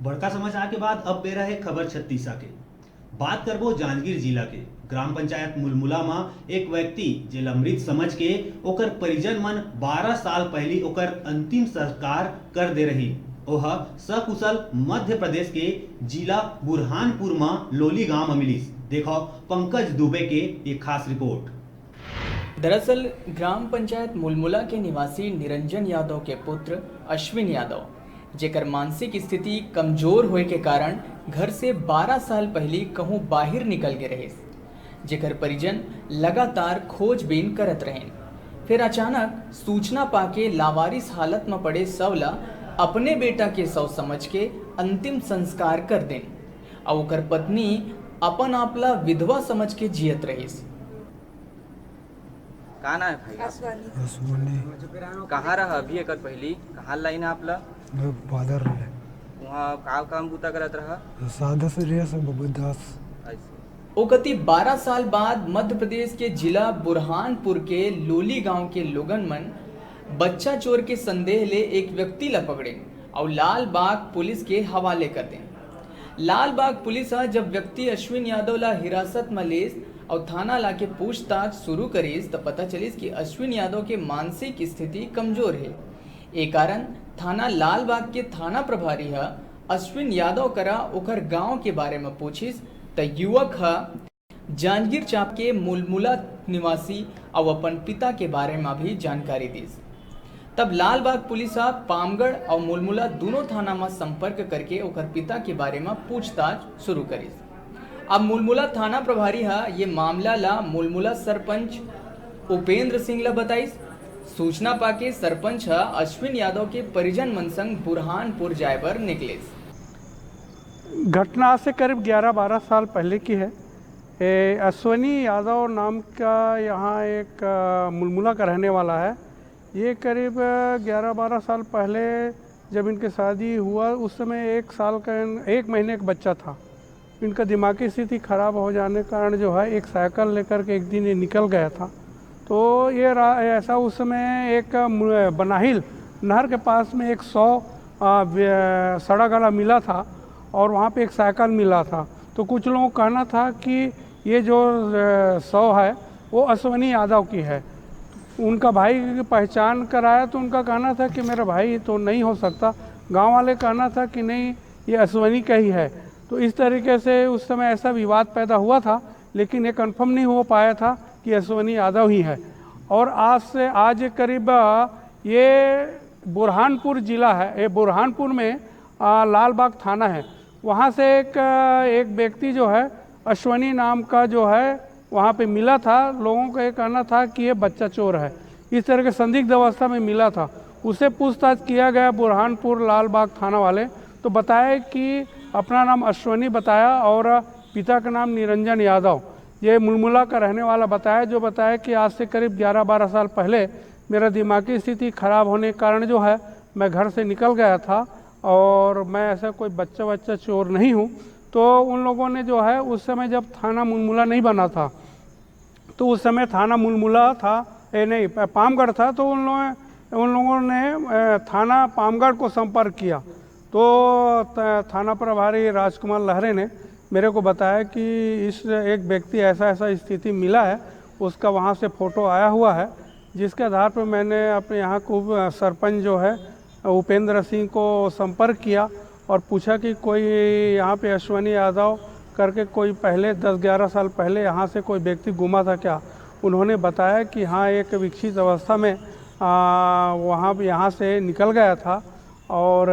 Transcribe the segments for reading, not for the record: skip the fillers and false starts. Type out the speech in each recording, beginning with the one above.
बड़का समाचार के बाद अब बेरा है खबर छत्तीसा के। बात करबो जांजगीर जिला के ग्राम पंचायत मुलमुला में एक व्यक्ति जेला मृत समझ के ओकर परिजन मन 12 साल पहले ओकर अंतिम संस्कार कर दे रही। ओह सकुशल मध्य प्रदेश के जिला बुरहानपुर में लोली गांव में मिलिस। देखो पंकज दुबे के एक खास रिपोर्ट। दरअसल ग्राम पंचायत मुलमुला के निवासी निरंजन यादव के पुत्र अश्विन यादव जेकर मानसिक स्थिति कमजोर होए के कारण घर से 12 साल पहले कहूँ बाहर निकल गए रहे, जेकर परिजन लगातार खोजबीन करत रहे। फिर अचानक सूचना पाके लावारिस हालत में पड़े सवला अपने बेटा के शव समझ के अंतिम संस्कार कर देन और ओकर पत्नी अपन आपला विधवा समझ के जियत रहीस। का ना है भाई? असवानी कहाँ रहा अभी एक पहली कहाँ लाइन आपला बादर रहे वहाँ का काम बूता करत रहा सादा से रिया सब बबदास ऐसे। ओकती 12 साल बाद मध्य प्रदेश के जिला बुरहानपुर के लोली गांव के लोगन मन बच्चा चोर के संदेह ले एक व्यक्ति ला पकड़े और लाल बाग पुलिस के हवाले कर दें। लाल बाग पुलिस जब व्यक्ति अश्विन यादव ला हिरासत में लेस और थाना ला के पूछताछ शुरू करीस तो पता चलिस कि अश्विन यादव के मानसिक स्थिति कमजोर है। एक कारण थाना लाल बाग के थाना प्रभारी अश्विन यादव करा ओकर गांव के बारे में पूछिस तो युवक जांजगीर चाप के मुलमुला निवासी और अपन पिता के बारे में भी जानकारी दीस। तब लाल बाग पुलिस पामगढ़ और मुलमुला दोनों थाना में संपर्क करके ओकर पिता के बारे में पूछताछ शुरू करीस। अब मुलमुला थाना प्रभारी ये मामला ला मुलमुला सरपंच उपेंद्र सिंह ला बताइस। सूचना पाके सरपंच अश्विन यादव के परिजन मन संग बुरहानपुर जाए बर निकले। घटना से करीब 11-12 साल पहले की है। अश्विनी यादव नाम का यहाँ एक मुलमुला का रहने वाला है। ये करीब 11-12 साल पहले जब इनकी शादी हुआ उस समय 1 महीने का बच्चा था। इनका दिमागी स्थिति खराब हो जाने के कारण जो है एक साइकिल लेकर के एक दिन ये निकल गया था। तो ये ऐसा उस समय एक बनाहिल नहर के पास में एक 100 सड़ा गला मिला था और वहाँ पे एक साइकिल मिला था। तो कुछ लोगों का कहना था कि ये जो 100 है वो अश्विनी यादव की है। उनका भाई की पहचान कराया तो उनका कहना था कि मेरा भाई तो नहीं हो सकता। गांव वाले कहना था कि नहीं ये अश्विनी का ही है। तो इस तरीके से उस समय ऐसा विवाद पैदा हुआ था, लेकिन ये कंफर्म नहीं हो पाया था कि अश्विनी यादव ही है। और आज करीब ये बुरहानपुर जिला है, ये बुरहानपुर में लाल बाग थाना है। वहाँ से एक व्यक्ति जो है अश्विनी नाम का जो है वहाँ पे मिला था। लोगों का ये कहना था कि ये बच्चा चोर है, इस तरह के संदिग्ध अवस्था में मिला था। उसे पूछताछ किया गया बुरहानपुर लाल बाग थाना वाले, तो बताया कि अपना नाम अश्विनी बताया और पिता का नाम निरंजन यादव, ये मुलमुला का रहने वाला बताया। जो बताया कि आज से करीब 11-12 साल पहले मेरा दिमागी स्थिति खराब होने के कारण जो है मैं घर से निकल गया था और मैं ऐसा कोई बच्चा चोर नहीं हूँ। तो उन लोगों ने जो है उस समय जब थाना मुलमुला नहीं बना था तो उस समय थाना मुलमुला था नहीं पामगढ़ था। तो उन लोगों ने थाना पामगढ़ को संपर्क किया। तो थाना प्रभारी राजकुमार लहरे ने मेरे को बताया कि इस एक व्यक्ति ऐसा स्थिति मिला है, उसका वहाँ से फ़ोटो आया हुआ है, जिसके आधार पर मैंने अपने यहाँ को सरपंच जो है उपेंद्र सिंह को संपर्क किया और पूछा कि कोई यहाँ पे अश्विनी यादव करके कोई पहले 10-11 साल पहले यहाँ से कोई व्यक्ति गुमा था क्या। उन्होंने बताया कि हाँ एक विकसित अवस्था में यहाँ से निकल गया था और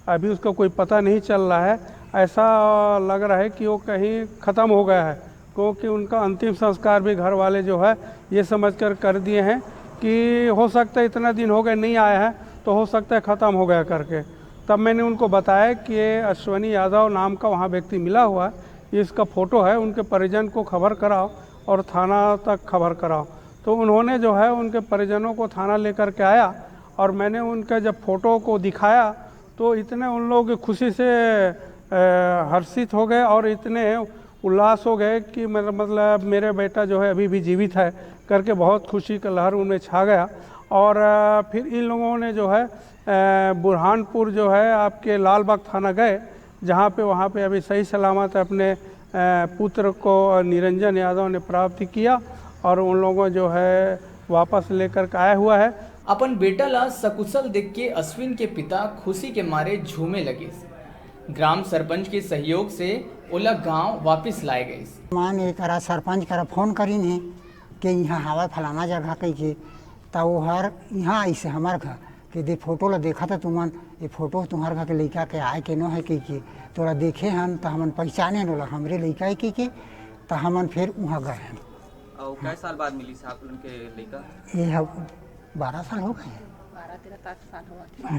अभी उसका कोई पता नहीं चल रहा है। ऐसा लग रहा है कि वो कहीं ख़त्म हो गया है, क्योंकि उनका अंतिम संस्कार भी घर वाले जो है ये समझकर कर दिए हैं कि हो सकता है इतना दिन हो गए नहीं आया है तो हो सकता है ख़त्म हो गया करके। तब मैंने उनको बताया कि ये अश्विनी यादव नाम का वहाँ व्यक्ति मिला हुआ है, इसका फ़ोटो है, उनके परिजन को खबर कराओ और थाना तक खबर कराओ। तो उन्होंने जो है उनके परिजनों को थाना लेकर के आया और मैंने उनका जब फ़ोटो को दिखाया तो इतने उन लोग खुशी से हर्षित हो गए और इतने उल्लास हो गए कि मतलब मेरे बेटा जो है अभी भी जीवित है करके बहुत खुशी का लहर उनमें छा गया। और फिर इन लोगों ने जो है बुरहानपुर जो है आपके लालबाग थाना गए, जहाँ पे वहाँ पे अभी सही सलामत अपने पुत्र को निरंजन यादव ने प्राप्त किया और उन लोगों जो है वापस लेकर के आया हुआ है। अपन बेटा ला सकुशल देख के अश्विन के पिता खुशी के मारे झूमे लगे। ग्राम सरपंच के सहयोग से ओला गांव वापस लाए गए। मान ये करा सरपंच करा फोन करीन है कि यहाँ हवा फलाना जगह कही के तो वो हर यहाँ ऐसे हमार घर के दे फोटो ला देखा था तुमन ये फोटो तुम्हारे घर के लड़का के आए के न है कही के तोरा देखे हम तो हमन पहचाने न हमरे लड़का है के तो हमन फिर वहाँ गए हैं। और कै साल बाद मिली से आप लोगन के लड़का? ये 12 साल हो गए,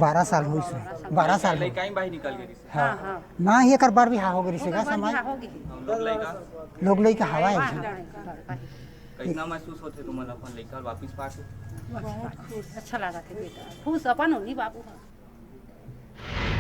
12 साल हो 12 साल लड़का ही बाहर निकल गई से। हाँ ना ये कर बार भी हाँ हो गई से समय हम लोग लड़का लोग लड़का हवा है। कितना महसूस होते तुम अपन लड़का वापस पाके? बहुत खुश अच्छा लगा थे बेटा, खुश अपन होनी बाबू।